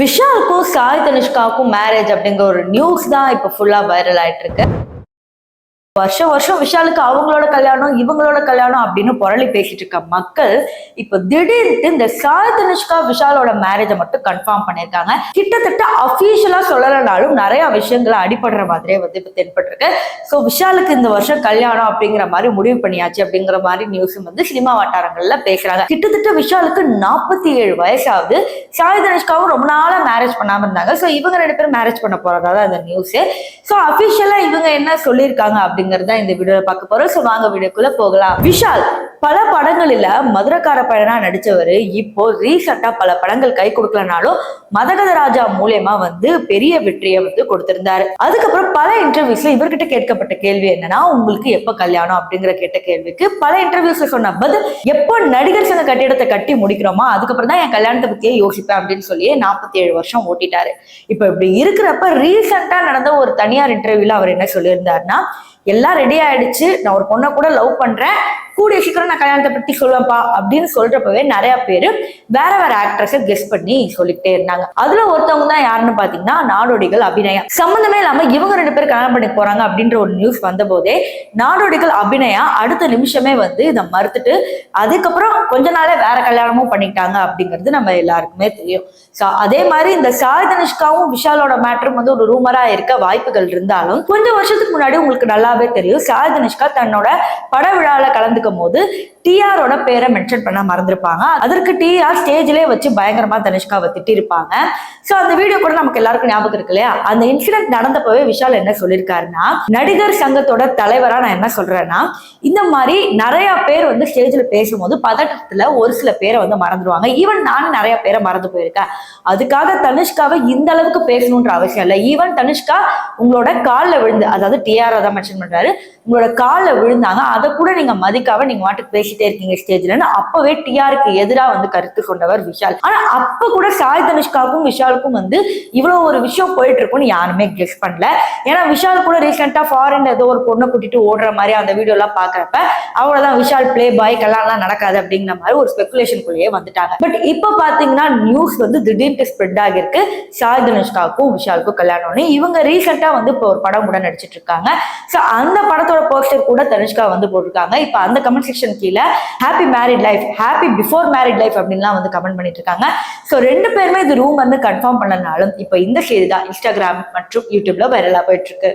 விஷாலுக்கும் Sai தனுஷ்காவுக்கும் marriage அப்படிங்கிற ஒரு news தான் இப்போ ஃபுல்லா வைரல் ஆயிட்டு இருக்கு. வருஷம் வருஷம் விஷாலுக்கு அவங்களோட கல்யாணம் இவங்களோட கல்யாணம் அப்படின்னு புரளி பேசிட்டு இருக்க மக்கள் இப்ப திடீர்னு இந்த சாய் தனுஷ்கா விஷாலோட மேரேஜை மட்டும் கன்ஃபார்ம் பண்ணியிருக்காங்க. கிட்டத்தட்ட அபிஷியலா சொல்லலைனாலும் நிறைய விஷயங்களை அடிபடுற மாதிரியே வந்து இப்ப தென்பட்டிருக்கு. ஸோ விஷாலுக்கு இந்த வருஷம் கல்யாணம் அப்படிங்கிற மாதிரி முடிவு பண்ணியாச்சு அப்படிங்கிற மாதிரி நியூஸ் வந்து சினிமா வட்டாரங்கள்ல பேசுறாங்க. கிட்டத்தட்ட விஷாலுக்கு 47 வயசாவது. சாய் தனுஷ்காவும் ரொம்ப நாளா மேரேஜ் பண்ணாம இருந்தாங்க. ஸோ இவங்க 2 பேரும் மேரேஜ் பண்ண போறதா தான் இந்த நியூஸ். ஸோ அபிஷியலா இவங்க என்ன சொல்லியிருக்காங்க அப்படிங்கறத இந்த வீடியோல பார்க்க போறோம். சோ வாங்க வீடியோக்குள்ள போகலாம். விஷால் பல படங்களில மதுரக்கார பையனா நடிச்சவரு இப்போ ரீசெண்டா பல படங்கள் கை கொடுக்கலனாலும் மதகத ராஜா மூலியமா வந்து பெரிய வெற்றியை வந்து கொடுத்திருந்தாரு. அதுக்கப்புறம் பல இன்டர்வியூஸ்ல இவர்கிட்ட கேட்கப்பட்ட கேள்வி என்னன்னா, உங்களுக்கு எப்ப கல்யாணம் அப்படிங்கிற கேட்ட கேள்விக்கு பல இன்டர்வியூஸ்ல சொன்ன பதில், எப்போ நடிகர் சங்க கட்டிடத்தை கட்டி முடிக்கிறோமா அதுக்கப்புறம் தான் என் கல்யாணத்தை பத்தியே யோசிப்பேன் அப்படின்னு சொல்லி 47 வருஷம் ஓட்டிட்டாரு. இப்ப இப்படி இருக்கிறப்ப ரீசெண்டா நடந்த ஒரு தனியார் இன்டர்வியூல அவர் என்ன சொல்லியிருந்தாருன்னா, எல்லாம் ரெடி ஆயிடுச்சு, நான் ஒரு பொண்ணை கூட லவ் பண்றேன், கூடிய சீக்கிரம் நான் கல்யாணத்தை பத்தி சொல்லுவேன்ப்பா அப்படின்னு சொல்றப்பவே நிறைய பேரு வேற வேற ஆக்ட்ரஸை கெஸ் பண்ணி சொல்லிக்கிட்டே இருந்தாங்க. அதுல ஒருத்தவங்க தான் யாருன்னு பாத்தீங்கன்னா நாடோடிகள் அபிநயா. சம்பந்தமே இல்லாம இவங்க 2 பேரும் கல்யாணம் பண்ணி போறாங்க அப்படின்ற ஒரு நியூஸ் வந்த போதே நாடோடிகள் அபிநயா அடுத்த நிமிஷமே வந்து இதை மறுத்துட்டு அதுக்கப்புறம் கொஞ்ச நாளே வேற கல்யாணமும் பண்ணிட்டாங்க அப்படிங்கிறது நம்ம எல்லாருக்குமே தெரியும். அதே மாதிரி இந்த சாய் தனுஷ்காவும் விஷாலோட மேட்டரும் வந்து ஒரு ரூமரா இருக்க வாய்ப்புகள் இருந்தாலும் கொஞ்சம் வருஷத்துக்கு முன்னாடி உங்களுக்கு நல்லாவே தெரியும், சாய் தனுஷ்கா தன்னோட பட விழால கலந்துக்கும் போது டிஆரோட பேரை மென்ஷன் பண்ண மறந்துருப்பாங்க. அதற்கு டிஆர் ஸ்டேஜ்லயே வச்சு பயங்கரமா தனுஷ்காவை திட்டிருப்பாங்க. சோ அந்த வீடியோ கூட நமக்கு எல்லாருக்கும் ஞாபகம் இருக்கு இல்லையா? அந்த இன்சிடென்ட் நடந்தப்பவே விஷால் என்ன சொல்லியிருக்காருன்னா, நடிகர் சங்கத்தோட தலைவரா நான் என்ன சொல்றேன்னா, இந்த மாதிரி நிறைய பேர் வந்து ஸ்டேஜ்ல பேசும்போது பதட்டத்துல ஒரு சில பேரை வந்து மறந்துடுவாங்க. ஈவன் நானும் நிறைய பேரை மறந்து போயிருக்கேன். அதுக்காக தனுஷ்காவை இந்த அளவுக்கு பேசணும்ன்ற அவசியம் இல்லை. ஈவன் தனுஷ்கா உங்களோட காலில் விழுந்து, அதாவது டிஆர் தான் மென்ஷன் பண்றாரு, உங்களோட காலில் விழுந்தாங்க, அதை கூட நீங்க மதிக்காம நீங்க வாட்டுக்கு பேசிட்டே இருக்கீங்க ஸ்டேஜ்ல. அப்பவே டிஆருக்கு எதிராக வந்து கருத்து கொண்டவர் விஷால். ஆனா அப்ப கூட சாய் தனுஷ்காவுக்கும் விஷாலுக்கும் வந்து இவ்வளவு ஒரு விஷயம் போயிட்டு இருக்கும்னு யாருமே கெஸ் பண்ணல. ஏன்னா விஷால் கூட ரீசெண்டா ஃபாரின்ல ஏதோ ஒரு பொண்ணை கூட்டிட்டு ஓடுற மாதிரி அந்த வீடியோ எல்லாம் பாக்குறப்ப அவ்வளவுதான், விஷால் பிளே பாய் கல்யாணம் நடக்காது அப்படிங்கிற மாதிரி ஒரு ஸ்பெகுலேஷனுக்குள்ளேயே வந்துட்டாங்க. பட் இப்ப பாத்தீங்கன்னா நியூஸ் வந்து திடீர்னு ஸ்ப்ரெட் ஆகிருக்கு, சாய் தனுஷ்காவுக்கும் விஷாலுக்கும் கல்யாணம்னு. இவங்க ரீசெண்டா வந்து இப்போ ஒரு படம் கூட நடிச்சிட்டு இருக்காங்க. சோ அந்த படத்தோட போஸ்டர் கூட தனுஷ்கா வந்து போட்டிருக்காங்க. இப்ப அந்த கமெண்ட் செக்ஷன் கீழே happy married life, happy before married life அப்படின்லாம் வந்து கமெண்ட் பண்ணிட்டு இருக்காங்க. ஸோ 2 பேருமே இது ரூம் வந்து கன்ஃபார்ம் பண்ணனாலும் இப்போ இந்த செய்தி தான் இன்ஸ்டாகிராம் மற்றும் யூடியூப்ல வைரலா போயிட்டு இருக்கு.